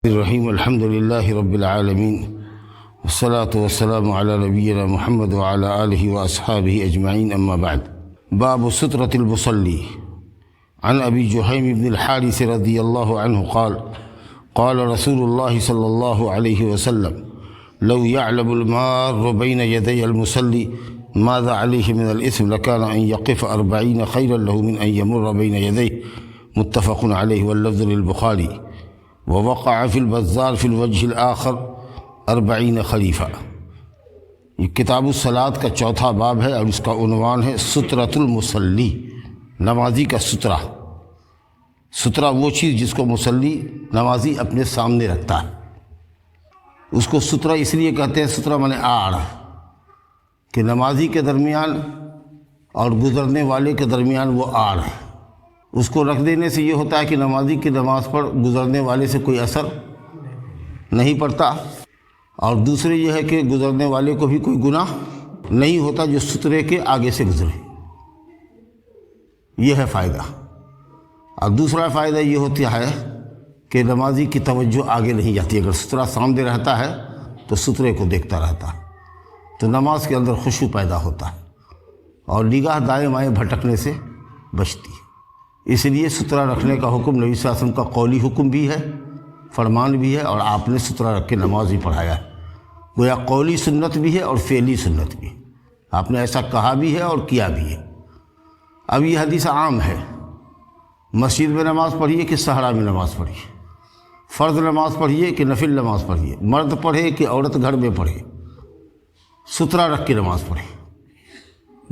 الرحیم الحمد للہ رب العالمین والصلاة والسلام علی نبینا محمد وعلی آلہ واصحابہ اجمعین اما بعد باب سترة المصلی عن ابی جحیم بن الحارث رضی اللہ عنہ قال رسول اللہ صلی اللہ علیہ وسلم لو يعلم المار بین یدی المصلی ماذا علیہ من الاسم لکان ان یقف 40 خیرا له من ان یمر بین یدیہ متفق علیہ واللفظ للبخاری ووقع فی البزار فی الوجہ الآخر 40 خلیفہ۔ یہ کتاب الصلاۃ کا چوتھا باب ہے اور اس کا عنوان ہے سترۃ المصلی، نمازی کا سترہ۔ سترہ وہ چیز جس کو مصلی نمازی اپنے سامنے رکھتا ہے، اس کو سترہ اس لیے کہتے ہیں، سترہ مانے آڑ، کہ نمازی کے درمیان اور گزرنے والے کے درمیان وہ آڑ ہے۔ اس کو رکھ دینے سے یہ ہوتا ہے کہ نمازی کی نماز پر گزرنے والے سے کوئی اثر نہیں پڑتا، اور دوسرے یہ ہے کہ گزرنے والے کو بھی کوئی گناہ نہیں ہوتا جو سترے کے آگے سے گزرے۔ یہ ہے فائدہ۔ اور دوسرا فائدہ یہ ہوتا ہے کہ نمازی کی توجہ آگے نہیں جاتی، اگر سترہ سامنے رہتا ہے تو سترے کو دیکھتا رہتا ہے، تو نماز کے اندر خشوع پیدا ہوتا ہے اور نگاہ دائیں بائیں بھٹکنے سے بچتی ہے۔ اس لیے سترہ رکھنے کا حکم نبی صلی اللہ علیہ وسلم کا قولی حکم بھی ہے، فرمان بھی ہے، اور آپ نے سترہ رکھ کے نماز بھی پڑھایا ہے۔ گویا قولی سنت بھی ہے اور فعلی سنت بھی ہے، آپ نے ایسا کہا بھی ہے اور کیا بھی ہے۔ اب یہ حدیث عام ہے، مسجد میں نماز پڑھیے کہ صحرا میں نماز پڑھیے، فرض نماز پڑھیے کہ نفل نماز پڑھیے، مرد پڑھے کہ عورت گھر میں پڑھے، سترہ رکھ کے نماز پڑھے۔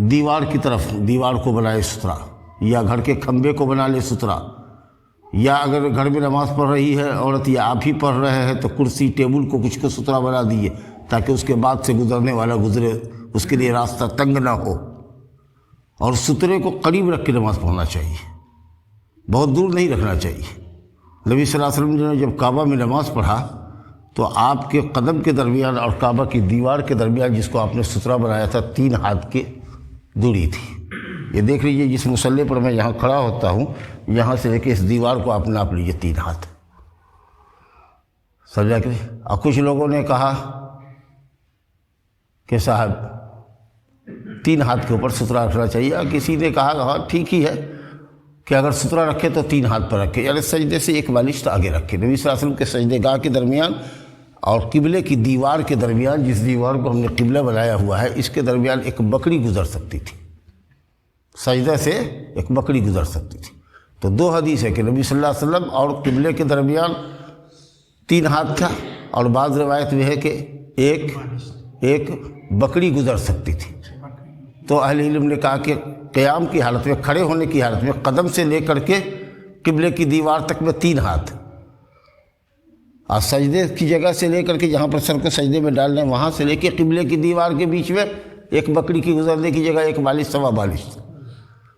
دیوار کی طرف، دیوار کو بنائے سترہ، یا گھر کے کھمبے کو بنا لے سترہ، یا اگر گھر میں نماز پڑھ رہی ہے عورت یا آپ ہی پڑھ رہے ہیں تو کرسی ٹیبل کو کچھ کو سترہ بنا دیے تاکہ اس کے بعد سے گزرنے والا گزرے، اس کے لیے راستہ تنگ نہ ہو۔ اور سترے کو قریب رکھ کے نماز پڑھنا چاہیے، بہت دور نہیں رکھنا چاہیے۔ نبی صلی اللہ علیہ وسلم نے جب کعبہ میں نماز پڑھا تو آپ کے قدم کے درمیان اور کعبہ کی دیوار کے درمیان، جس کو آپ نے سترہ بنایا تھا، 3 ہاتھ کی دوری تھی۔ یہ دیکھ لیجیے، جس مصلی پر میں یہاں کھڑا ہوتا ہوں، یہاں سے لے کے اس دیوار کو آپ ناپ لیجیے، 3 ہاتھ، سمجھا کہ؟ اور کچھ لوگوں نے کہا کہ صاحب 3 ہاتھ کے اوپر سترہ رکھنا چاہیے، اور کسی نے کہا ہاں ٹھیک ہی ہے کہ اگر سترہ رکھے تو 3 ہاتھ پر رکھے، یعنی سجدے سے ایک بالشت آگے رکھے۔ نبی صلی اللہ علیہ وسلم کے سجدے گاہ کے درمیان اور قبلے کی دیوار کے درمیان، جس دیوار کو ہم نے قبلہ بنایا ہوا ہے، اس کے درمیان ایک بکری گزر سکتی تھی، سجدہ سے ایک بکری گزر سکتی تھی۔ تو 2 حدیث ہے کہ نبی صلی اللہ علیہ وسلم اور قبلے کے درمیان 3 ہاتھ تھا، اور بعض روایت میں ہے کہ ایک بکری گزر سکتی تھی۔ تو اہل علم نے کہا کہ قیام کی حالت میں، کھڑے ہونے کی حالت میں، قدم سے لے کر کے قبلے کی دیوار تک میں 3 ہاتھ، اور سجدے کی جگہ سے لے کر کے جہاں پر سر کو سجدے میں ڈالنا ہے، وہاں سے لے کے قبلے کی دیوار کے بیچ میں ایک بکری کی گزرنے کی جگہ 1 بالش، 1.25 بالش۔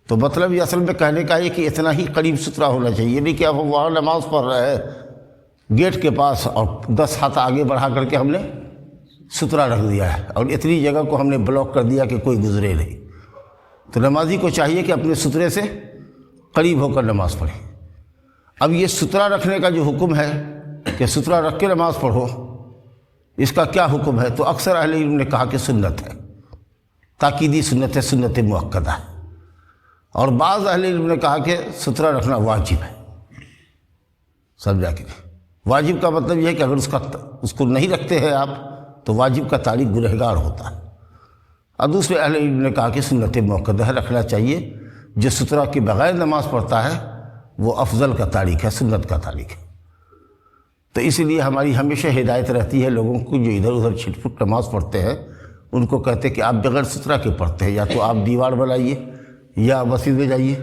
تو مطلب یہ اصل میں کہنے کا ہے کہ اتنا ہی قریب سترہ ہونا چاہیے، یہ نہیں کہ اب ہم وہاں نماز پڑھ رہے ہیں گیٹ کے پاس اور 10 ہاتھ آگے بڑھا کر کے ہم نے سترہ رکھ دیا ہے اور اتنی جگہ کو ہم نے بلاک کر دیا کہ کوئی گزرے نہیں۔ تو نمازی کو چاہیے کہ اپنے سترے سے قریب ہو کر نماز پڑھے۔ اب یہ سترہ رکھنے کا جو حکم ہے کہ سترہ رکھ کے نماز پڑھو، اس کا کیا حکم ہے؟ تو اکثر اہل علم نے کہا کہ سنت ہے، تاکیدی سنت ہے، سنت مؤکدہ ہے۔ اور بعض اہل علم نے کہا کہ سترہ رکھنا واجب ہے، سمجھا کہ واجب کا مطلب یہ ہے کہ اگر اس کو نہیں رکھتے ہیں آپ تو واجب کا تارک گنہگار ہوتا ہے۔ اور دوسرے اہل علم نے کہا کہ سنت مؤکدہ ہے، رکھنا چاہیے۔ جو سترہ کے بغیر نماز پڑھتا ہے وہ افضل کا تارک ہے، سنت کا تارک ہے۔ تو اس لیے ہماری ہمیشہ ہدایت رہتی ہے لوگوں کو جو ادھر ادھر چھٹ پٹ نماز پڑھتے ہیں، ان کو کہتے ہیں کہ آپ بغیر سترہ کے پڑھتے ہیں، یا تو آپ دیوار بنائیے، یا مسجد میں جائیے،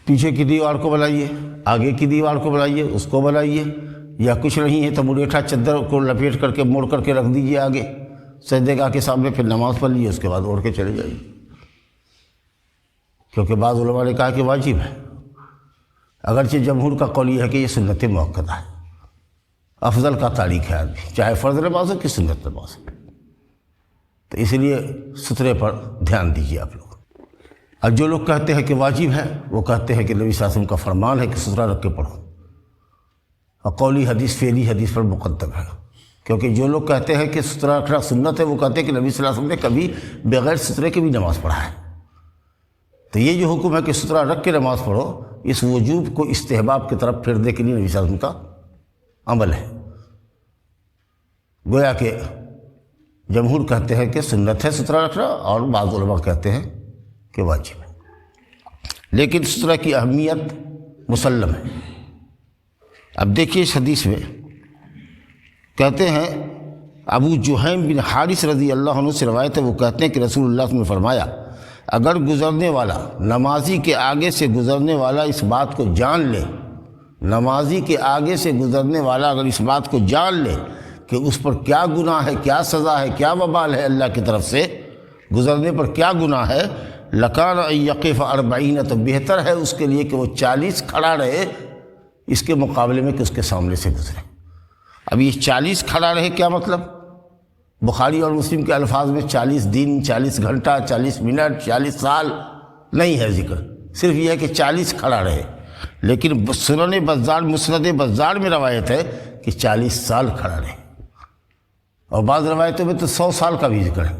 پیچھے کی دیوار کو بنائیے، آگے کی دیوار کو بنائیے، اس کو بنائیے، یا کچھ نہیں ہے تو مریٹھا چادر کو لپیٹ کر کے موڑ کر کے رکھ دیجیے آگے سجدے گاہ کے سامنے، پھر نماز پڑھ لیجیے، اس کے بعد اوڑھ کے چلے جائیے۔ کیونکہ بعض علماء نے کہا کہ واجب ہے، اگرچہ جمہور کا قول یہ ہے کہ یہ سنت مؤکدہ ہے، افضل کا تاریخ ہے آدمی، چاہے فرض نماز ہو کہ سنت نماز ہو۔ تو اس لیے سترے پر دھیان دیجیے آپ لوگ۔ اور جو لوگ کہتے ہیں کہ واجب ہے، وہ کہتے ہیں کہ نبی صلی اللہ علیہ وسلم کا فرمان ہے کہ سترہ رکھ کے پڑھو، اور قولی حدیث فعلی حدیث پر مقدم ہے، کیونکہ جو لوگ کہتے ہیں کہ سترہ رکھنا سنت ہے، وہ کہتے ہیں کہ نبی صلی اللہ علیہ وسلم نے کبھی بغیر سترے کے بھی نماز پڑھا ہے۔ تو یہ جو حکم ہے کہ سترہ رکھ کے نماز پڑھو، اس وجوب کو استحباب کی طرف پھیرنے کے لیے نبی صلی اللہ علیہ وسلم کا عمل ہے۔ گویا کہ جمہور کہتے ہیں کہ سنت ہے سترہ رکھنا، اور بعض علماء کہتے ہیں کہ واجب ہے، لیکن سترہ کی اہمیت مسلم ہے۔ اب دیکھیے اس حدیث میں کہتے ہیں، ابو جہیم بن حارث رضی اللہ عنہ سے روایت ہے، وہ کہتے ہیں کہ رسول اللہ صلی اللہ علیہ وسلم نے فرمایا، اگر گزرنے والا نمازی کے آگے سے گزرنے والا اس بات کو جان لے، نمازی کے آگے سے گزرنے والا اگر اس بات کو جان لے کہ اس پر کیا گناہ ہے، کیا سزا ہے، کیا وبال ہے اللہ کی طرف سے، گزرنے پر کیا گناہ ہے، لکان ان یقف 40، تو بہتر ہے اس کے لیے کہ وہ 40 کھڑا رہے اس کے مقابلے میں کہ اس کے سامنے سے گزرے۔ اب یہ 40 کھڑا رہے کیا مطلب؟ بخاری اور مسلم کے الفاظ میں 40 دن، 40 گھنٹہ، 40 منٹ، 40 سال نہیں ہے ذکر، صرف یہ ہے کہ 40 کھڑا رہے۔ لیکن سنن بزار، مسند بزار میں روایت ہے کہ 40 سال کھڑا رہے، اور بعض روایتوں میں تو 100 سال کا بھی ذکر ہے۔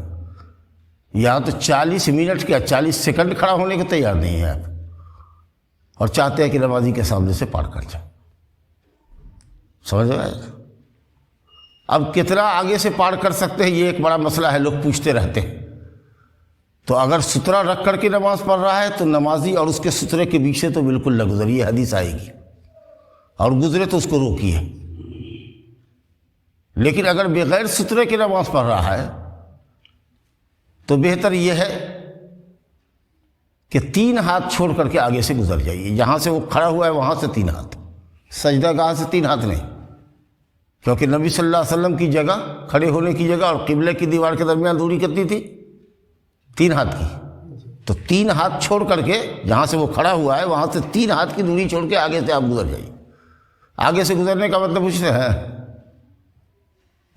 یہاں تو 40 منٹ کیا 40 سیکنڈ کھڑا ہونے کو تیار نہیں ہے آپ، اور چاہتے ہیں کہ نمازی کے سامنے سے پار کر جائے۔ سمجھ رہے ہیں؟ اب کتنا آگے سے پار کر سکتے ہیں، یہ ایک بڑا مسئلہ ہے، لوگ پوچھتے رہتے ہیں۔ تو اگر سترہ رکھ کر کے نماز پڑھ رہا ہے تو نمازی اور اس کے سترے کے بیچ سے تو بالکل نہ گزر، یہ حدیث آئے گی، اور گزرے تو اس کو روکیے۔ لیکن اگر بغیر سترے کے نماز پڑھ رہا ہے تو بہتر یہ ہے کہ 3 ہاتھ چھوڑ کر کے آگے سے گزر جائیے، جہاں سے وہ کھڑا ہوا ہے وہاں سے 3 ہاتھ، سجدہ گاہ سے 3 ہاتھ نہیں، کیونکہ نبی صلی اللہ علیہ وسلم کی جگہ، کھڑے ہونے کی جگہ اور قبلے کی دیوار کے درمیان دوری کتنی تھی؟ 3 ہاتھ کی۔ تو 3 ہاتھ چھوڑ کر کے جہاں سے وہ کھڑا ہوا ہے وہاں سے 3 ہاتھ کی دوری چھوڑ کے آگے سے آپ گزر جائیے۔ آگے سے گزرنے کا مطلب پوچھتے ہیں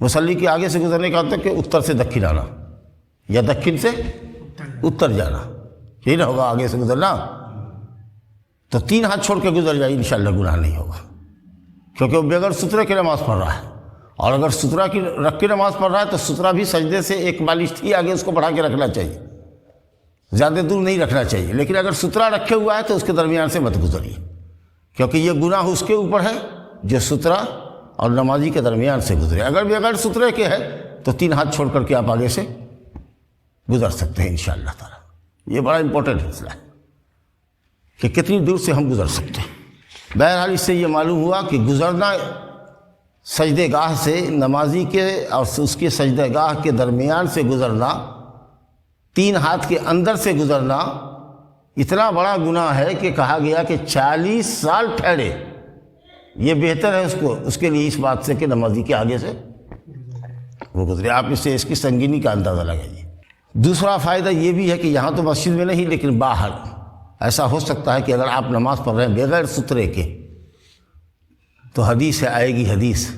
مصلی کے آگے سے گزرنے کا مطلب کہ اتر سے دکن آنا یا دکن سے اتر جانا، یہی نہ ہوگا آگے سے گزرنا۔ تو 3 ہاتھ چھوڑ کے گزر جائیے، انشاءاللہ گناہ نہیں ہوگا، کیونکہ وہ بغیر سترے کی نماز پڑھ رہا ہے۔ اور اگر سترہ کی رکھ کے نماز پڑھ رہا ہے تو سترہ بھی سجدے سے ایک بالشت ہی آگے اس کو بڑھا کے رکھنا چاہیے، زیادہ دور نہیں رکھنا چاہیے۔ لیکن اگر سترہ رکھے ہوا ہے تو اس کے درمیان سے مت گزریے، کیونکہ یہ گناہ اس کے اوپر ہے جو سترہ اور نمازی کے درمیان سے گزرے۔ اگر بغیر سترے کے ہے تو 3 ہاتھ چھوڑ کر کے آپ آگے سے گزر سکتے ہیں انشاءاللہ تعالی۔ یہ بڑا امپورٹنٹ مسئلہ ہے کہ کتنی دور سے ہم گزر سکتے ہیں۔ بہرحال اس سے یہ معلوم ہوا کہ گزرنا سجدہ گاہ سے، نمازی کے اور اس کے سجدہ گاہ کے درمیان سے گزرنا، 3 ہاتھ کے اندر سے گزرنا اتنا بڑا گناہ ہے کہ کہا گیا کہ 40 سال ٹھہرے، یہ بہتر ہے اس کے لیے اس بات سے کہ نمازی کے آگے سے وہ گزرے۔ آپ اس سے اس کی سنگینی کا اندازہ لگائیے۔ دوسرا فائدہ یہ بھی ہے کہ یہاں تو مسجد میں نہیں لیکن باہر ایسا ہو سکتا ہے کہ اگر آپ نماز پڑھ رہے ہیں بغیر سترے کے تو حدیث آئے گی، حدیث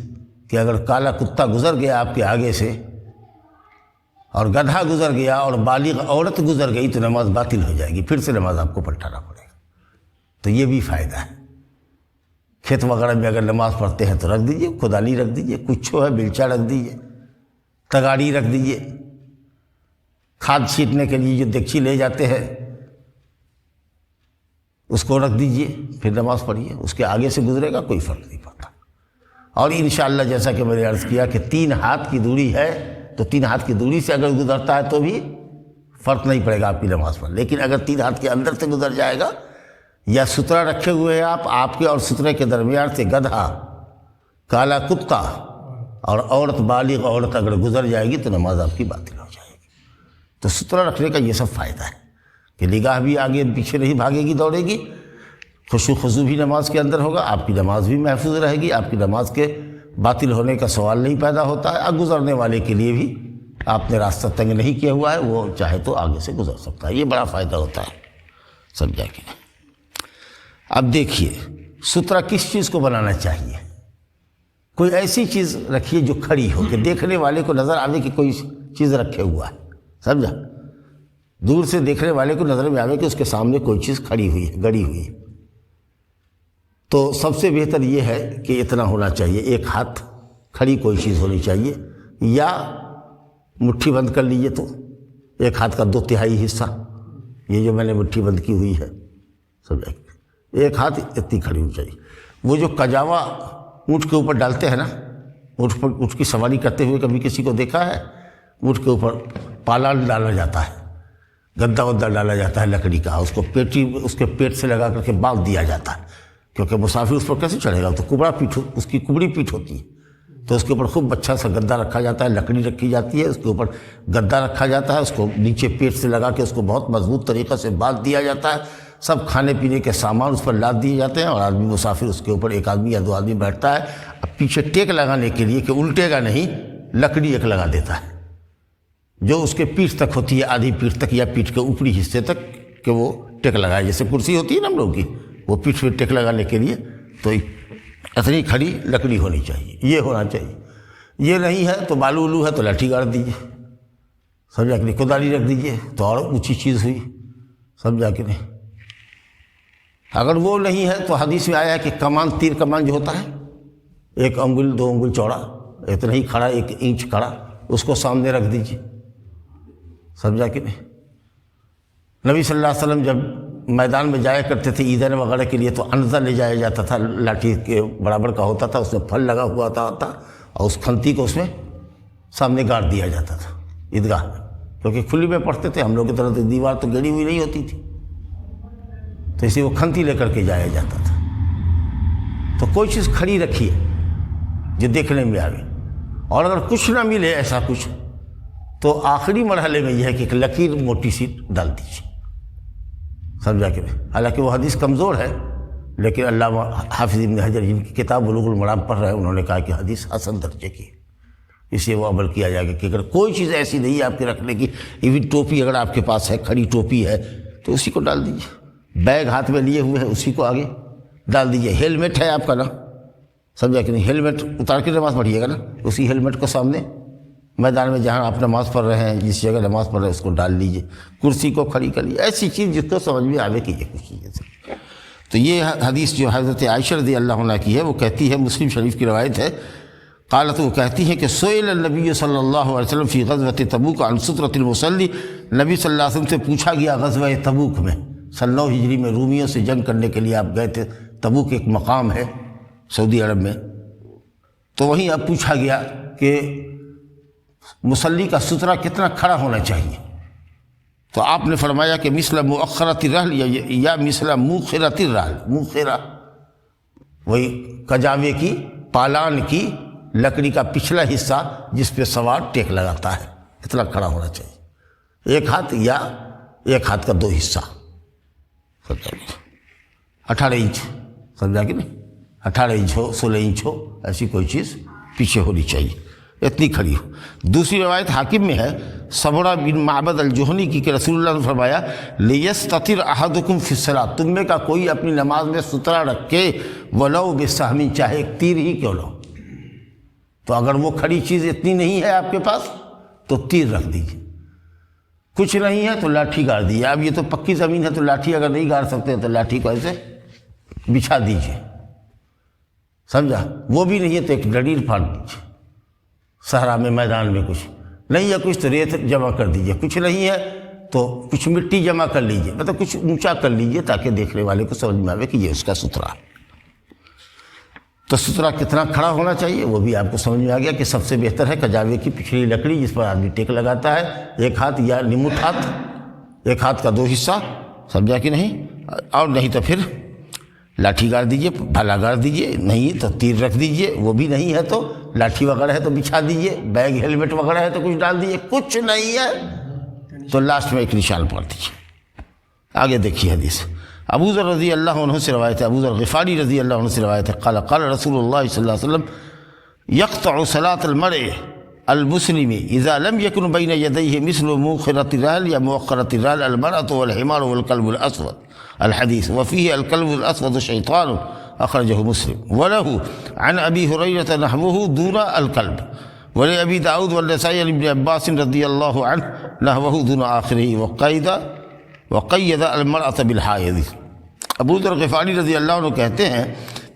کہ اگر کالا کتا گزر گیا آپ کے آگے سے اور گدھا گزر گیا اور بالغ عورت گزر گئی تو نماز باطل ہو جائے گی، پھر سے نماز آپ کو پلٹانا پڑے گا۔ تو یہ بھی فائدہ ہے۔ کھیت وغیرہ میں اگر نماز پڑھتے ہیں تو رکھ دیجئے، کھدالی رکھ دیجئے، کچھو ہے بیلچا رکھ دیجئے، تگاڑی رکھ دیجئے، کھاد چھینٹنے کے لیے جو دیگچی لے جاتے ہیں اس کو رکھ دیجئے، پھر نماز پڑھیے، اس کے آگے سے گزرے گا کوئی فرق نہیں پڑتا۔ اور انشاءاللہ جیسا کہ میں نے عرض کیا کہ 3 ہاتھ کی دوری ہے تو 3 ہاتھ کی دوری سے اگر گزرتا ہے تو بھی فرق نہیں پڑے گا آپ کی نماز پر۔ لیکن اگر 3 ہاتھ کے اندر سے گزر جائے گا یا سترہ رکھے ہوئے ہیں آپ کے اور سترے کے درمیان سے گدھا، کالا کتا اور عورت، بالغ عورت اگر گزر جائے گی تو نماز آپ کی باطل ہو جائے گی۔ تو سترہ رکھنے کا یہ سب فائدہ ہے کہ نگاہ بھی آگے پیچھے نہیں بھاگے گی، دوڑے گی، خشوع خضوع بھی نماز کے اندر ہوگا، آپ کی نماز بھی محفوظ رہے گی، آپ کی نماز کے باطل ہونے کا سوال نہیں پیدا ہوتا ہے۔ اب گزرنے والے کے لیے بھی آپ نے راستہ تنگ نہیں کیا ہوا ہے، وہ چاہے تو آگے سے گزر سکتا ہے، یہ بڑا فائدہ ہوتا ہے، سمجھا کہ نہیں۔ اب دیکھیے سترہ کس چیز کو بنانا چاہیے؟ کوئی ایسی چیز رکھیے جو کھڑی ہو کہ دیکھنے والے کو نظر آئے کہ کوئی چیز رکھے ہوا ہے، سمجھا؟ دور سے دیکھنے والے کو نظر میں آئے کہ اس کے سامنے کوئی چیز کھڑی ہوئی ہے، گڑی ہوئی ہے۔ تو سب سے بہتر یہ ہے کہ اتنا ہونا چاہیے، ایک ہاتھ کھڑی کوئی چیز ہونی چاہیے، یا مٹھی بند کر لیجیے تو ایک ہاتھ کا 2/3 حصہ، یہ جو میں نے مٹھی بند کی ہوئی ہے سمجھا، ایک ہاتھ اتنی کھڑی ہونی چاہیے۔ وہ جو کجاوا اونٹ کے اوپر ڈالتے ہیں نا، اونٹ کی سواری کرتے ہوئے کبھی کسی کو دیکھا ہے؟ اونٹ کے اوپر پالان ڈالا جاتا ہے، گدا ودا ڈالا جاتا ہے لکڑی کا، اس کو اس کے پیٹ سے لگا کر کے باندھ دیا جاتا ہے، کیونکہ مسافر اس پر کیسے چڑھے گا، تو کبڑا پیٹھ، اس کی کبڑی پیٹھ ہوتی ہے، تو اس کے اوپر خوب اچھا سا گدا رکھا جاتا ہے، لکڑی رکھی جاتی ہے، اس کے اوپر گدا رکھا جاتا ہے، اس کو نیچے پیٹ سے لگا کے اس کو بہت مضبوط طریقے سے باندھ دیا جاتا ہے، سب کھانے پینے کے سامان اس پر لاد دیے جاتے ہیں، اور آدمی مسافر اس کے اوپر ایک آدمی یا 2 آدمی بیٹھتا ہے، اب پیچھے ٹیک لگانے کے لیے کہ الٹے گا نہیں، لکڑی ایک لگا دیتا ہے جو اس کے پیٹھ تک ہوتی ہے، آدھی پیٹھ تک یا پیٹھ کے اوپری حصے تک، کہ وہ ٹیک لگائے، جیسے کرسی ہوتی ہے نا ہم لوگ کی، وہ پیٹھ پہ ٹیک لگانے کے لیے، تو اتنی کھڑی لکڑی ہونی چاہیے، یہ ہونا چاہیے۔ یہ نہیں ہے تو بالو الو ہے تو لاٹھی گاڑ دیجیے، سمجھا کہ نہیں، کداری رکھ دیجیے تو اور اونچی چیز ہوئی، سمجھا کہ نہیں۔ اگر وہ نہیں ہے تو حدیث میں آیا ہے کہ کمان، تیر کمان جو ہوتا ہے 1 انگل 2 انگل چوڑا، اتنا ہی کھڑا، 1 انچ کھڑا، اس کو سامنے رکھ دیجیے، سمجھا کہ نہیں۔ نبی صلی اللہ علیہ وسلم جب میدان میں جایا کرتے تھے عیدین وغیرہ کے لیے تو انزہ لے جایا جاتا تھا، لاٹھی کے برابر کا ہوتا تھا، اس میں پھل لگا ہوا تھا اور اس کھنتی کو اس میں سامنے گاڑ دیا جاتا تھا عیدگاہ میں، کیونکہ کھلی میں پڑھتے تھے، ہم لوگ کی طرح دیوار تو گڑی ہوئی نہیں ہوتی تھی، تو اسی وہ کھنتی لے کر کے جایا جاتا تھا۔ تو کوئی چیز کھڑی رکھیے جو دیکھنے میں آئے، اور اگر کچھ نہ ملے ایسا کچھ تو آخری مرحلے میں یہ ہے کہ ایک لکیر موٹی سی ڈال دیجیے، سمجھا کہ نہیں۔ حالانکہ وہ حدیث کمزور ہے، لیکن علامہ حافظ ابن حجر جن کی کتاب بلوغ المرام پڑھ رہے ہیں، انہوں نے کہا کہ حدیث حسن درجے کی ہے، اس لیے وہ عمل کیا جائے گا کہ اگر کوئی چیز ایسی نہیں ہے آپ کے رکھنے کی، ایون ٹوپی اگر آپ کے پاس ہے، کھڑی ٹوپی ہے تو اسی کو ڈال دیجیے، بیگ ہاتھ میں لیے ہوئے ہیں اسی کو آگے ڈال دیجیے، ہیلمٹ ہے آپ کا نا، سمجھا کہ نہیں، ہیلمٹ اتار کے نماز پڑھیے گا نا، اسی ہیلمٹ کو سامنے میدان میں جہاں آپ نماز پڑھ رہے ہیں، جس جگہ نماز پڑھ رہے ہیں اس کو ڈال لیجیے، کرسی کو کھڑی کر لیجیے، ایسی چیز جس کو سمجھ میں آوے کیجیے کچھ چیزیں۔ تو یہ حدیث جو حضرت عائشہ رضی اللہ عنہ کی ہے، وہ کہتی ہے، مسلم شریف کی روایت ہے، قالت، وہ کہتی ہیں کہ سئل النبی صلی اللہ علیہ وسلم فی غزوۃ تبوک عن سترۃ المصلی، نبی صلی اللہ علیہ وسلم سے پوچھا گیا غزوہ تبوک میں، 9 ہجری میں رومیوں سے جنگ کرنے کے لیے آپ گئے تھے، تبوک ایک مقام ہے سعودی عرب میں، تو وہیں اب پوچھا گیا کہ مصلی کا سترہ کتنا کھڑا ہونا چاہیے، تو آپ نے فرمایا کہ مثل مؤخرۃ الرحل یا مثل موخرۃ الرحل، موخرہ وہی کجاوے کی، پالان کی لکڑی کا پچھلا حصہ جس پہ سوار ٹیک لگاتا ہے، اتنا کھڑا ہونا چاہیے، 1 ہاتھ یا 1 ہاتھ کا 2 حصہ، 18 انچ، سمجھا کہ نہیں، 18 انچ ہو، 16 انچ ہو، ایسی کوئی چیز پیچھے ہونی چاہیے، اتنی کھڑی ہو۔ دوسری روایت حاکم میں ہے، سبرہ بن معبد الجہنی کی، کہ رسول اللہ نے فرمایا لیستتر احدکم فی الصلاۃ، تم میں کا کوئی اپنی نماز میں سترہ رکھے، ولو بسہم، چاہے 1 تیر ہی کیوں نہ ہو۔ تو اگر وہ کھڑی چیز اتنی نہیں ہے آپ کے پاس تو تیر رکھ دیجیے، کچھ نہیں ہے تو لاٹھی گاڑ دیجیے۔ اب یہ تو پکی زمین ہے تو لاٹھی اگر نہیں گاڑ سکتے تو لاٹھی کو ایسے بچھا دیجیے، سمجھا، وہ بھی نہیں ہے تو ایک ڈڈیر پھاڑ دیجیے، صحرا میں میدان میں کچھ نہیں ہے، کچھ تو ریت جمع کر دیجیے، کچھ نہیں ہے تو کچھ مٹی جمع کر لیجیے، مطلب کچھ اونچا کر لیجیے تاکہ دیکھنے والے کو سمجھ میں آئے کہ یہ اس کا سترہ ہے۔ تو سترہ کتنا کھڑا ہونا چاہیے وہ بھی آپ کو سمجھ میں آ گیا کہ سب سے بہتر ہے کجاوے کی پچھلی لکڑی جس پر آدمی ٹیک لگاتا ہے، 1 ہاتھ یا نمٹ ہاتھ، 1 ہاتھ کا 2 حصہ، سمجھا کہ نہیں، اور نہیں تو پھر لاٹھی گاڑ دیجیے، بھالا گاڑ دیجیے، نہیں تو تیر رکھ دیجیے، وہ بھی نہیں ہے تو لاٹھی وغیرہ ہے تو بچھا دیجیے، بیگ ہیلمٹ وغیرہ ہے تو کچھ ڈال دیجیے، کچھ نہیں ہے تو لاسٹ میں ایک نشان پڑھ دیجیے۔ آگے دیکھیے حدیث، ابو ذر رضی اللہ عنہ سے روایت ہے، ابو ذر غفاری رضی اللہ عنہ سے روایت ہے، قال قال رسول اللہ صلی اللہ علیہ وسلم یقطع صلاة المرء المسلم اذا لم يكن بين يديه مثل موخرة الرحل یا مؤخرة الرحل المرأة والحمار والكلب الاسود، الحديث وفيه الكلب الاسود شيطان، اخرجه مسلم، وله عن ابي هريرة نحوه دون الكلب، ولأبي داود والنسائي عن ابن عباس رضی اللہ عنہ نحوه دون آخره، وقید المرأة بالحائض۔ ابو ذر غفاری رضی اللہ عنہ کہتے ہیں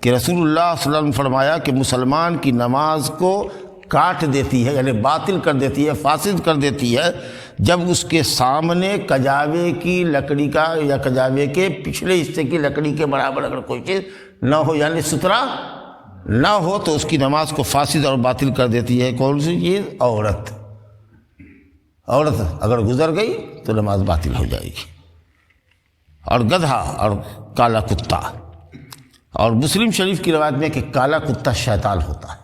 کہ رسول اللہ صلی اللہ علیہ وسلم نے فرمایا کہ مسلمان کی نماز کو کاٹ دیتی ہے، یعنی باطل کر دیتی ہے، فاسد کر دیتی ہے، جب اس کے سامنے کجاوے کی لکڑی کا یا کجاوے کے پچھلے حصے کی لکڑی کے برابر اگر کوئی چیز نہ ہو، یعنی سترا نہ ہو، تو اس کی نماز کو فاسد اور باطل کر دیتی ہے۔ کون سی چیز؟ عورت اگر گزر گئی تو نماز باطل ہو جائے گی۔ اور گدھا اور کالا کتا، اور مسلم شریف کی روایت میں کہ کالا کتا شیطان ہوتا ہے،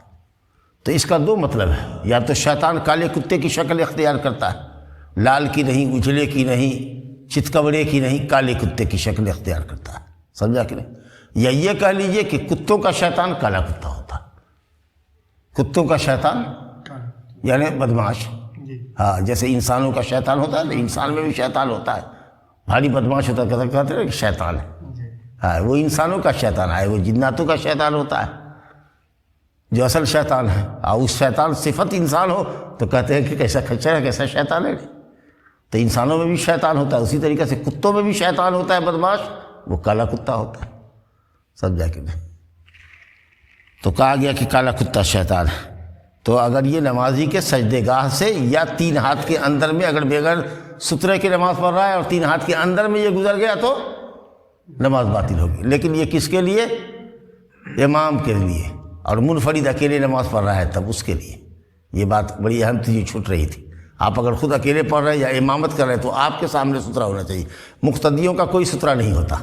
تو اس کا دو مطلب ہے، یا تو شیطان کالے کتے کی شکل اختیار کرتا ہے، لال کی نہیں، اجلے کی نہیں، چتکبرے کی نہیں، کالے کتے کی شکل اختیار کرتا ہے، سمجھا کہ نہیں؟ یا یہ کہہ لیجئے کہ کتوں کا شیطان کالا کتا ہوتا ہے، کتوں کا شیطان یعنی بدمعاش، ہاں، جیسے انسانوں کا شیطان ہوتا ہے، انسان میں بھی شیطان ہوتا ہے، بھاری بدمعاش ہوتا ہے، کہتے ہیں کہ شیطان ہے، ہاں، وہ انسانوں کا شیطان ہے، وہ جناتوں کا شیطان ہوتا ہے جو اصل شیطان ہے، اور اس شیطان صفت انسان ہو تو کہتے ہیں کہ کیسا کھچر ہے، کیسا شیطان ہے۔ تو انسانوں میں بھی شیطان ہوتا ہے، اسی طریقے سے کتوں میں بھی شیطان ہوتا ہے بدمعاش، وہ کالا کتا ہوتا ہے، سمجھا کہ نہیں؟ تو کہا گیا کہ کالا کتا شیطان ہے۔ تو اگر یہ نمازی کے سجدے گاہ سے یا 3 ہاتھ کے اندر میں اگر بغیر سترے کی نماز پڑھ رہا ہے اور 3 ہاتھ کے اندر میں یہ گزر گیا تو نماز باطل ہوگی، لیکن یہ کس کے لیے؟ امام کے لیے، اور منفرد اکیلے نماز پڑھ رہا ہے تب اس کے لیے۔ یہ بات بڑی اہم تھی، چھوٹ رہی تھی۔ آپ اگر خود اکیلے پڑھ رہے ہیں یا امامت کر رہے ہیں تو آپ کے سامنے سترا ہونا چاہیے، مقتدیوں کا کوئی سترا نہیں ہوتا،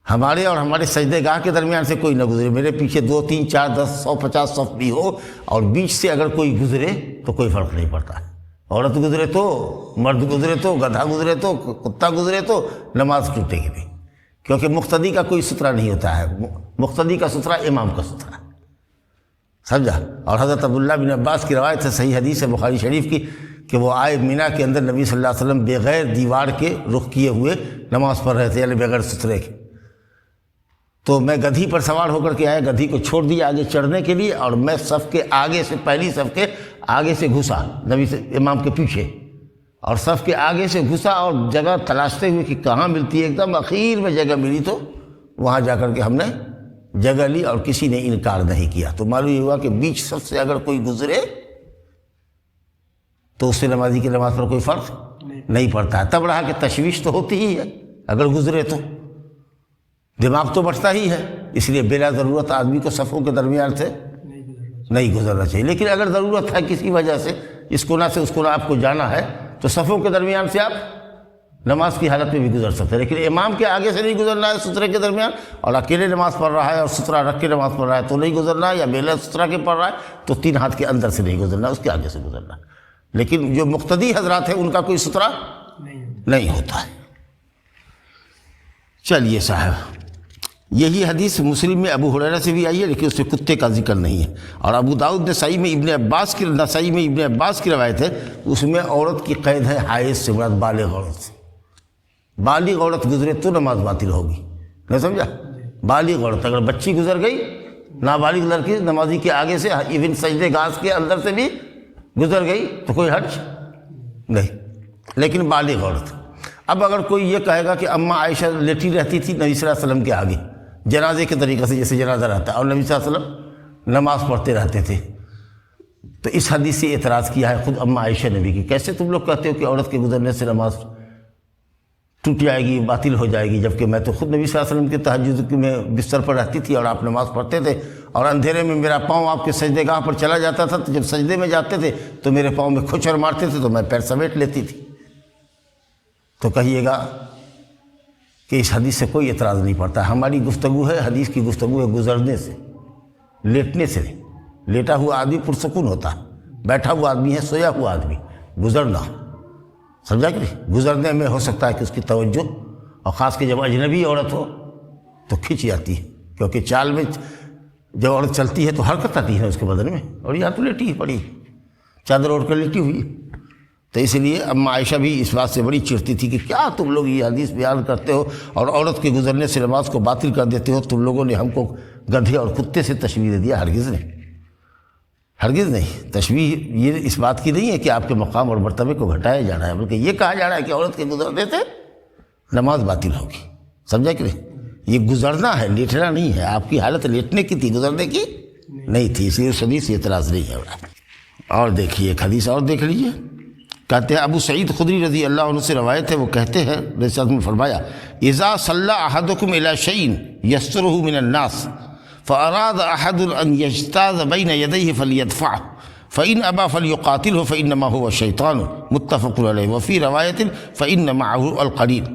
ہمارے اور ہمارے سجدے گاہ کے درمیان سے کوئی نہ گزرے، میرے پیچھے 2 3 4 10 100 50 صف بھی ہو اور بیچ سے اگر کوئی گزرے تو کوئی فرق نہیں پڑتا، عورت گزرے تو، مرد گزرے تو، گدھا گزرے تو، کتا گزرے تو نماز ٹوٹے گی نہیں، کیونکہ مقتدی کا کوئی سترا نہیں ہوتا ہے، مقتدی کا سترا امام کا سترا ہے، سمجھا؟ اور حضرت عبداللہ بن عباس کی روایت ہے، صحیح حدیث ہے بخاری شریف کی، کہ وہ آئے مینا کے اندر نبی صلی اللہ علیہ وسلم بغیر دیوار کے رخ کیے ہوئے نماز پڑھ رہے تھے، یعنی بغیر سترے کے، تو میں گدھی پر سوار ہو کر کے آیا، گدھی کو چھوڑ دیا آگے چڑھنے کے لیے، اور میں صف کے آگے سے، پہلی صف کے آگے سے گھسا نبی سے امام کے پیچھے، اور صف کے آگے سے گھسا اور جگہ تلاشتے ہوئے کہ کہاں ملتی ہے، ایک دم اخیر میں جگہ ملی تو وہاں جا کر کے ہم نے جگہ لی اور کسی نے انکار نہیں کیا۔ تو معلوم یہ ہوا کہ بیچ صف سے اگر کوئی گزرے تو اس سے نمازی کی نماز پر کوئی فرق نہیں پڑتا ہے۔ تب رہا کہ تشویش تو ہوتی ہی ہے، اگر گزرے تو دماغ تو بٹھتا ہی ہے، اس لیے بلا ضرورت آدمی کو صفوں کے درمیان سے نہیں گزرنا چاہیے، لیکن اگر ضرورت ہے کسی وجہ سے اس کونا سے اس کونا آپ کو جانا ہے تو صفوں کے درمیان سے آپ نماز کی حالت میں بھی گزر سکتے ہیں، لیکن امام کے آگے سے نہیں گزرنا ہے سترے کے درمیان، اور اکیلے نماز پڑھ رہا ہے اور سترا رکھ کے نماز پڑھ رہا ہے تو نہیں گزرنا ہے، یا بلا سترا کے پڑھ رہا ہے تو 3 ہاتھ کے اندر سے نہیں گزرنا، اس کے آگے سے گزرنا ہے۔ لیکن جو مقتدی حضرات ہیں ان کا کوئی سترا نہیں ہوتا ہے۔ چلیے صاحب، یہی حدیث مسلم میں ابو ہریرہ سے بھی آئی ہے، لیکن اس میں کتے کا ذکر نہیں ہے، اور ابو داؤد نسائی میں ابن عباس کی روایت ہے، اس میں عورت کی قید ہے حائض سے، مراد بالغ عورت سے، بالغ عورت گزرے تو نماز باطل ہوگی، نہیں سمجھا؟ بالغ عورت، اگر بچی گزر گئی، نابالغ لڑکی نمازی کے آگے سے، ایون سجدے گاہ کے اندر سے بھی گزر گئی تو کوئی حرج نہیں، لیکن بالغ عورت۔ اب اگر کوئی یہ کہے گا کہ اماں عائشہ لیٹی رہتی تھی نبی صلی اللہ علیہ وسلم کے آگے جنازے کے طریقے سے، جیسے جنازہ رہتا ہے اور نبی صلی اللہ علیہ وسلم نماز پڑھتے رہتے تھے، تو اس حدیث سے اعتراض کیا ہے خود اماں عائشہ نبی کی، کیسے تم لوگ کہتے ہو کہ عورت کے گزرنے سے نماز ٹوٹ جائے گی، باطل ہو جائے گی، جبکہ میں تو خود نبی صلی اللہ علیہ وسلم کے تہجد میں بستر پر رہتی تھی اور آپ نماز پڑھتے تھے، اور اندھیرے میں میرا پاؤں آپ کے سجدے گاہ پر چلا جاتا تھا، تو جب سجدے میں جاتے تھے تو میرے پاؤں میں کھچر مارتے تھے تو میں پیر سمیٹ لیتی تھی۔ تو کہیے گا کہ اس حدیث سے کوئی اعتراض نہیں پڑتا، ہماری گفتگو ہے، حدیث کی گفتگو ہے گزرنے سے، لیٹنے سے نہیں۔ لیٹا ہوا آدمی پرسکون ہوتا ہے، بیٹھا ہوا آدمی ہے، سویا ہوا آدمی، گزرنا، سمجھا کہ نہیں؟ گزرنے میں ہو سکتا ہے کہ اس کی توجہ، اور خاص کہ جب اجنبی عورت ہو تو کھنچ جاتی ہے، کیونکہ چال میں جب عورت چلتی ہے تو حرکت آتی ہے اس کے بدن میں، اور یہاں تو لیٹی پڑی، چادر اوڑھ کر لیٹی ہوئی۔ تو اس لیے اماں عائشہ بھی اس بات سے بڑی چڑھتی تھی کہ کیا تم لوگ یہ حدیث بیان کرتے ہو اور عورت کے گزرنے سے نماز کو باطل کر دیتے ہو، تم لوگوں نے ہم کو گدھے اور کتے سے تشبیہ دے دیا۔ ہرگز نہیں، ہرگز نہیں، تشبیہ یہ اس بات کی نہیں ہے کہ آپ کے مقام اور مرتبے کو گھٹایا جا رہا ہے، بلکہ یہ کہا جا رہا ہے کہ عورت کے گزرنے سے نماز باطل ہوگی، سمجھا کہ نہیں؟ یہ گزرنا ہے، لیٹنا نہیں ہے. آپ کی حالت لیٹنے کی تھی، گزرنے کی نہیں تھی، اس لیے اس حدیث سے اعتراض نہیں ہے. اور دیکھیے ایک حدیث اور دیکھ لیجیے. کہتے ہیں ابو سعید خدری رضی اللہ عنہ سے روایت ہے، وہ کہتے ہیں رسول اللہ نے فرمایا اذا صلی احدکم الی شیء یسترہ من الناس فاراد احد ان یجتاز بین یدیہ فلیدفعہ فإن ابى فلیقاتلہ فإنما هو الشیطان متفق علیہ وفی روایت فإن معه القرین.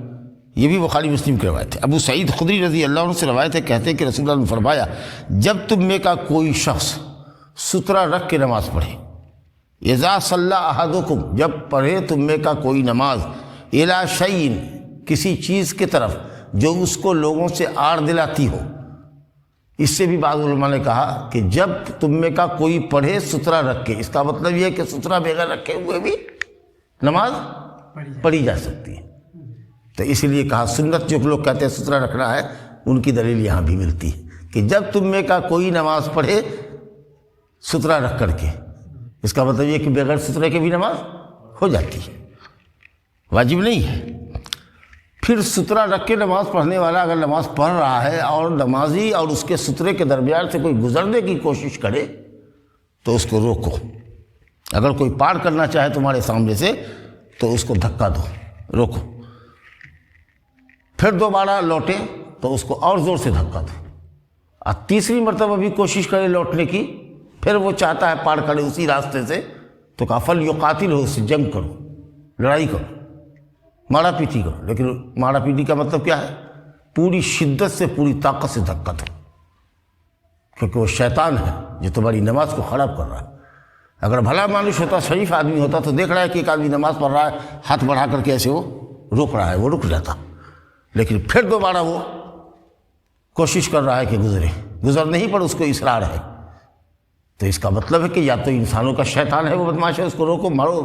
یہ بھی بخاری مسلم کی روایت ہے. ابو سعید خدری رضی اللہ عنہ سے روایت ہے، کہتے ہیں کہ رسول اللہ نے فرمایا جب تم میں کا کوئی شخص سترہ رکھ کے نماز پڑھے، اذا صلی احدکم جب پڑھے تم میں کا کوئی نماز، الی شیء کسی چیز کی طرف جو اس کو لوگوں سے آڑ دلاتی ہو. اس سے بھی بعض علماء نے کہا کہ جب تم میں کا کوئی پڑھے سترہ رکھ کے، اس کا مطلب یہ ہے کہ سترہ بغیر رکھے ہوئے بھی نماز پڑھی جا سکتی ہے. تو اس لیے کہا سنت جو لوگ کہتے ہیں سترہ رکھنا ہے، ان کی دلیل یہاں بھی ملتی ہے کہ جب تم میں کا کوئی نماز پڑھے سترہ رکھ کر کے، اس کا مطلب یہ کہ بغیر سترے کے بھی نماز ہو جاتی ہے، واجب نہیں ہے. پھر سترہ رکھ کے نماز پڑھنے والا اگر نماز پڑھ رہا ہے اور نمازی اور اس کے سترے کے درمیان سے کوئی گزرنے کی کوشش کرے تو اس کو روکو. اگر کوئی پار کرنا چاہے تمہارے سامنے سے تو اس کو دھکا دو، روکو. پھر دوبارہ لوٹے تو اس کو اور زور سے دھکا دو. اور تیسری مرتبہ بھی کوشش کرے لوٹنے کی، پھر وہ چاہتا ہے پار کرے اسی راستے سے، تو کہا فلیقاتل ہو، اس سے جنگ کرو، لڑائی کرو، مارا پیٹی کرو. لیکن مارا پیٹی کا مطلب کیا ہے؟ پوری شدت سے پوری طاقت سے دھکا دو، کیونکہ وہ شیطان ہے جو تمہاری نماز کو خراب کر رہا ہے. اگر بھلا مانوس ہوتا، شریف آدمی ہوتا تو دیکھ رہا ہے کہ ایک آدمی نماز پڑھ رہا ہے، ہاتھ بڑھا کر کے ایسے وہ روک رہا ہے، وہ رک جاتا. لیکن پھر دوبارہ وہ کوشش کر رہا ہے کہ گزرنے ہی پر اس کو اصرار ہے. تو اس کا مطلب ہے کہ یا تو انسانوں کا شیطان ہے وہ بدماش ہے، اس کو روکو، مارو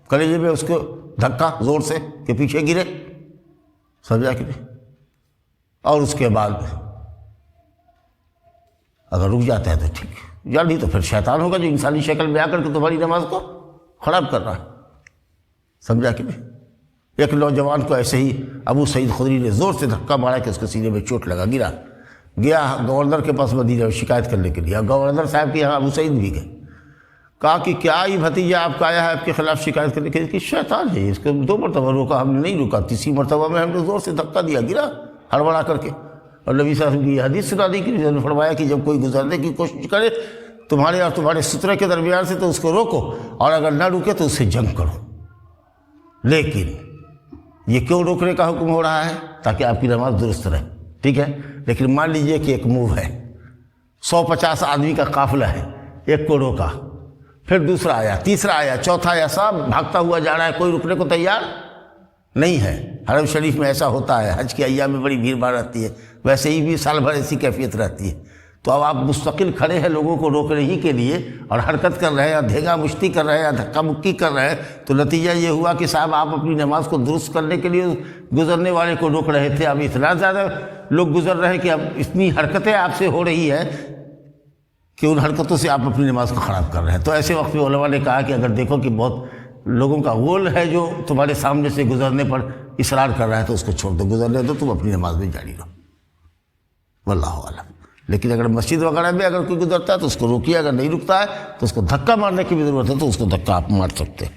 کلیجے میں اس کو دھکا زور سے کہ پیچھے گرے، سمجھا کہ نہیں. اور اس کے بعد اگر رک جاتا ہے تو ٹھیک ہے، یا نہیں تو پھر شیطان ہوگا جو انسانی شکل میں آ کر کے تمہاری نماز کو خراب کر رہا ہے، سمجھا کہ نہیں. ایک نوجوان کو ایسے ہی ابو سعید خدری نے زور سے دھکا مارا کہ اس کے سینے میں چوٹ لگا، گیا گورنر کے پاس مدینہ میں شکایت کرنے کے لیے. گورنر صاحب کے یہاں ابو سعید بھی گئے، کہا کہ کیا یہ بھتیجا آپ کا آیا ہے آپ کے خلاف شکایت کرنے کے لیے؟ کہ شیطان ہے، اس کو 2 مرتبہ روکا، ہم نے نہیں روکا، تیسری مرتبہ میں ہم نے زور سے دھکا دیا، گرا ہڑبڑا کر کے. اور نبی صلی اللہ علیہ وسلم کی یہ حدیث سنا دی کہ انہوں نے فرمایا کہ جب کوئی گزرنے کی کوشش کرے تمہارے اور تمہارے سترے کے درمیان سے تو اس کو روکو، اور اگر نہ رکے تو اس سے جنگ کرو. لیکن یہ کیوں روکنے کا حکم ہو رہا ہے؟ تاکہ آپ کی نماز درست رہے، ٹھیک ہے. لیکن مان لیجئے کہ ایک موو ہے، 150 آدمی کا قافلہ ہے، ایک کو روکا، پھر دوسرا آیا، تیسرا آیا، چوتھا آیا، سب بھاگتا ہوا جا رہا ہے، کوئی رکنے کو تیار نہیں ہے. حرم شریف میں ایسا ہوتا ہے، حج کے ایام میں بڑی بھیڑ بھاڑ رہتی ہے، ویسے ہی بھی سال بھر ایسی کیفیت رہتی ہے. تو اب آپ مستقل کھڑے ہیں لوگوں کو روکنے ہی کے لیے اور حرکت کر رہے ہیں، یا دھیگا مشتی کر رہے ہیں، یا دھکا مکی کر رہے ہیں، تو نتیجہ یہ ہوا کہ صاحب آپ اپنی نماز کو درست کرنے کے لیے گزرنے والے کو روک رہے تھے. اب اتنا زیادہ لوگ گزر رہے ہیں کہ اب اتنی حرکتیں آپ سے ہو رہی ہیں کہ ان حرکتوں سے آپ اپنی نماز کو خراب کر رہے ہیں. تو ایسے وقت میں علماء نے کہا کہ اگر دیکھو کہ بہت لوگوں کا غول ہے جو تمہارے سامنے سے گزرنے پر اصرار کر رہا ہے تو اس کو چھوڑ دو، گزرنے دو، تم اپنی نماز میں جاری رہو، واللہ اعلم. لیکن اگر مسجد وغیرہ میں اگر کوئی گزرتا ہے تو اس کو روکیے، اگر نہیں رکتا ہے تو اس کو دھکا مارنے کی بھی ضرورت ہے تو اس کو دھکا آپ مار سکتے ہیں،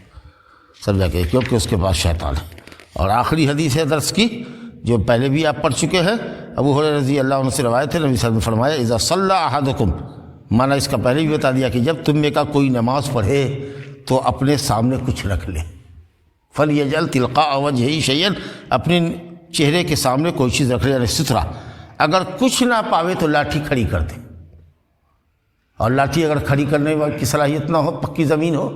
سمجھا کہ، کیونکہ اس کے پاس شیطان ہے. اور آخری حدیث ہے درس کی جو پہلے بھی آپ پڑھ چکے ہیں، ابو ہریرہ رضی اللہ عنہ سے روایت ہے، نبی صلی اللہ علیہ وسلم نے فرمایا اذا صلی احدکم، مانا اس کا پہلے بھی بتا دیا کہ جب تم میں کا کوئی نماز پڑھے تو اپنے سامنے کچھ رکھ لے، فلیجعل تلقاء وجہہ شیئا، اپنے چہرے کے سامنے کوئی چیز رکھ لے، یعنی سترہ. اگر کچھ نہ پاوے تو لاٹھی کھڑی کر دے، اور لاٹھی اگر کھڑی کرنے کی صلاحیت نہ ہو، پکی زمین ہو،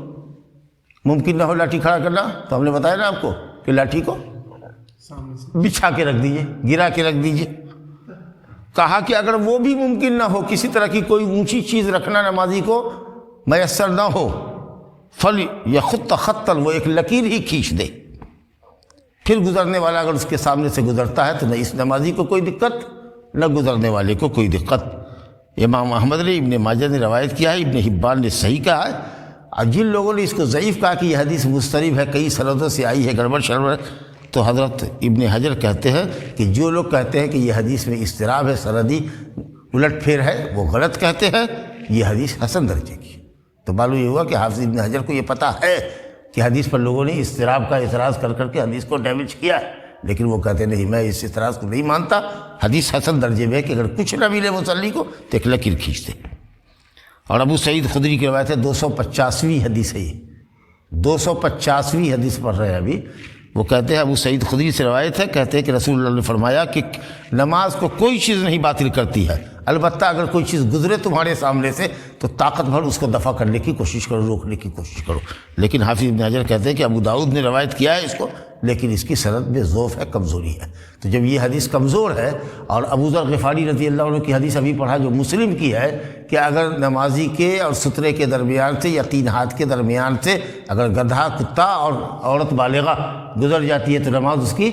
ممکن نہ ہو لاٹھی کھڑا کرنا، تو ہم نے بتایا نا آپ کو کہ لاٹھی کو بچھا کے رکھ دیجئے، گرا کے رکھ دیجئے. کہا کہ اگر وہ بھی ممکن نہ ہو، کسی طرح کی کوئی اونچی چیز رکھنا نمازی کو میسر نہ ہو، فَلْيَخُطَّ خَطًّا، وہ ایک لکیر ہی کھینچ دے. پھر گزرنے والا اگر اس کے سامنے سے گزرتا ہے تو نہ اس نمازی کو کوئی دقت، نہ گزرنے والے کو کوئی دقت. امام احمد نے، ابن ماجہ نے روایت کیا ہے، ابن حبان نے صحیح کہا ہے. اور جن لوگوں نے اس کو ضعیف کہا کہ یہ حدیث مضطرب ہے، کئی سندوں سے آئی ہے، گڑبڑ شڑبڑ، تو تو حضرت ابن حجر کہتے ہیں کہ جو لوگ کہتے ہیں کہ یہ حدیث میں اضطراب ہے، سندی الٹ پھیر ہے، وہ غلط کہتے ہیں، یہ حدیث حسن درجے کی۔ تو معلوم یہ ہوا کہ حافظ ابن حجر کو یہ پتہ ہے کہ حدیث پر لوگوں نے اضطراب کا اعتراض کر کر کے حدیث کو ڈیمیج کیا ہے، لیکن وہ کہتے نہیں، میں اس اعتراض کو نہیں مانتا، حدیث حسن درجے میں ہے کہ اگر کچھ نہ ملے مصلی کو تو ایک لکیر کھینچ دے۔ اور ابو سعید خدری کی روایت ہے، 250ویں حدیث ہے، یہ 250ویں حدیث پڑھ رہے ہیں ابھی۔ وہ کہتے ہیں، ابو سعید خدری سے روایت ہے، کہتے ہیں کہ رسول اللہ نے فرمایا کہ نماز کو کوئی چیز نہیں باطل کرتی ہے، البتہ اگر کوئی چیز گزرے تمہارے سامنے سے تو طاقت بھر اس کو دفع کرنے کی کوشش کرو، روکنے کی کوشش کرو۔ لیکن حافظ ابن حجر کہتے ہیں کہ ابو داؤد نے روایت کیا ہے اس کو، لیکن اس کی سند میں ضعف ہے، کمزوری ہے۔ تو جب یہ حدیث کمزور ہے، اور ابو ذر غفاری رضی اللہ عنہ کی حدیث ابھی پڑھا جو مسلم کی ہے کہ اگر نمازی کے اور سترے کے درمیان سے یا 3 ہاتھ کے درمیان سے اگر گدھا، کتا اور عورت بالغہ گزر جاتی ہے تو نماز اس کی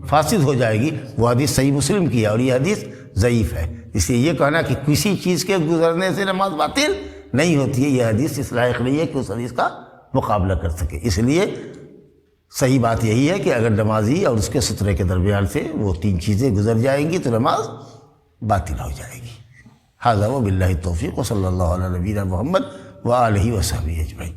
فاسد ہو جائے گی، وہ حدیث صحیح مسلم کی ہے، اور یہ حدیث ضعیف ہے۔ اس لیے یہ کہنا کہ کسی چیز کے گزرنے سے نماز باطل نہیں ہوتی ہے، یہ حدیث اس لائق نہیں ہے کہ اس حدیث کا مقابلہ کر سکے۔ اس لیے صحیح بات یہی ہے کہ اگر نمازی اور اس کے سترے کے درمیان سے وہ 3 چیزیں گزر جائیں گی تو نماز باطل ہو جائے گی۔ ھذا وباللہ التوفیق، وصلی اللہ علی نبینا محمد وآلہ وصحبہ اجمعین۔